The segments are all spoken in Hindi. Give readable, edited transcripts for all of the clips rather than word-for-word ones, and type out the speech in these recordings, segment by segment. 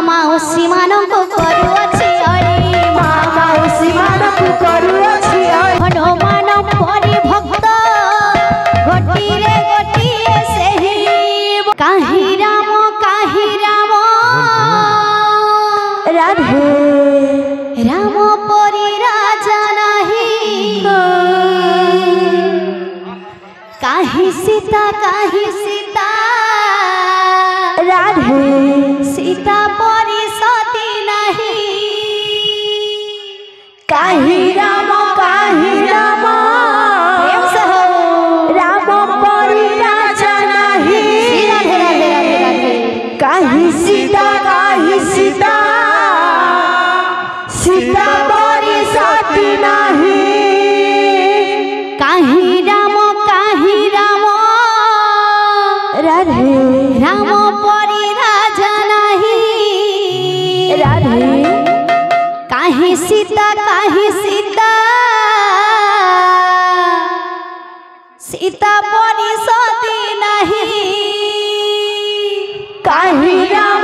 माउसी मानंको करूअछि अरे माँ माउसी मानंको करूअछि अरे हनुमान परि भक्त गोटिरे गोटिए सेहि काहि राम राधे राम परि राजा नहीं काहि सीता राधे सीता परि सती नहीं काहि राम राम परि राजा नहीं काहि सीता सीता परि सती नहीं काहि राम राधे राम परि राजा नहीं राधे काहि सीता सीता परि सती नहीं काहि राम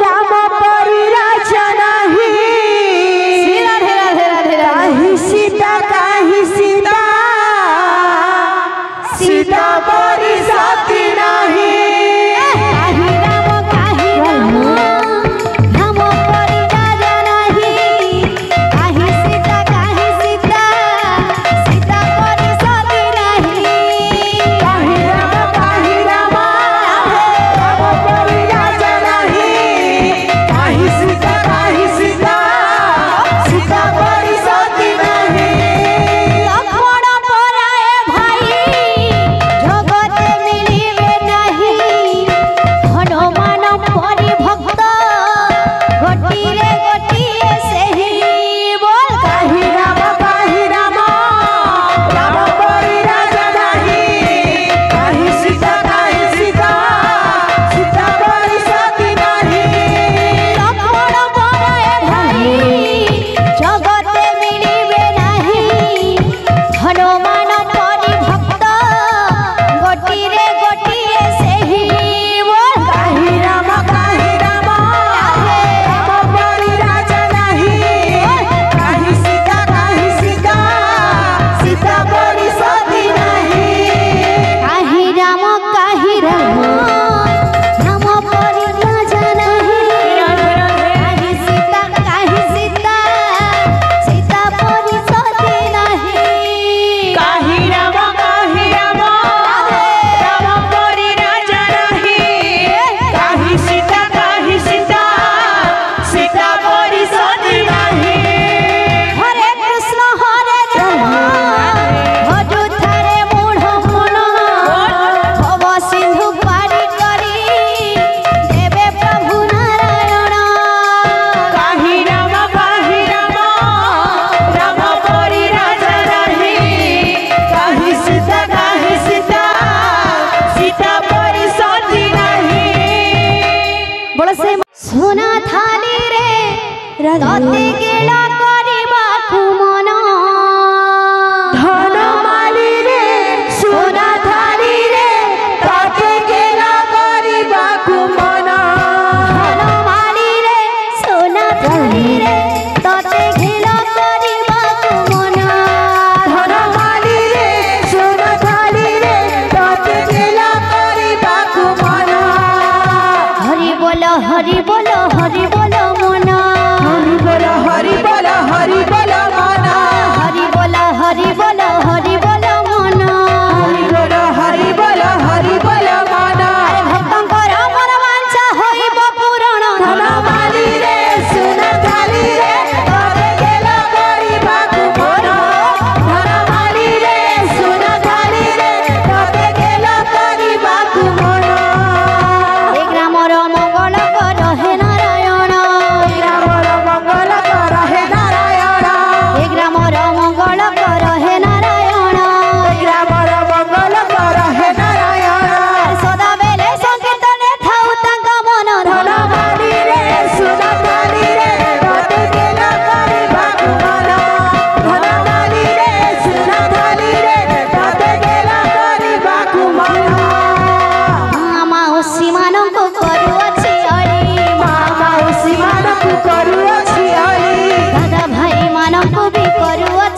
राम परि राजा नहीं काहि सीता सीता परि सती नहीं काहि राम राम परि राजा नहीं काहि सीता सीता परि सती नहीं काहि राम राम परि राजा नहीं काहि सीता सीता परि सती नहीं लक्ष्मण पराए भाई जगते मिलिबे नहीं हनुमान परि भक्त गोटिरे गोटिए सेहि बोल काहि राम राम परि राजा नहीं काहि सीता सीता परि सती नहीं लक्ष्मण पराए भाई जगते मिलिबे नहीं हनुमान परि भक्त गोटिरे गोटिए सेहि बोल काहि राम राम परि राजा नहीं काहि सीता सीता परि सती नहीं काहि राम राम परि राजा नहीं काहि सीता सीता परि सती नहीं काहि राम राम परि राजा नहीं काहि सीता सीता परि सती नहीं हरे कृष्ण भजुथारे मूढ़ मन भव सिंधु पारी करी देवे प्रभु नारायण काहि राम राम परि राजा नहीं काहि सीता सीता परि सती नहीं बोल से सोना थाली रे तते गेला करिबाकु मन धन माली रे सोना थाली रे तते गेला करिबाकु मन धन माली रे सोना थाली रे तते गेला करिबाकु मन धन माली रे सोना थाली रे तते गेला करिबाकु मन हरि बोल मन हरि बोल मन हरि बोल मन हरि बोल मन हरि बोल मन भक्तंकर मन वांछा होइब पूरण धन माली रे सोना थाली रे तते गेला करिबाकु मन धन माली रे सोना थाली रे तते गेला करिबाकु मन हे ग्रामर मंगल कर हे नारायण भी करू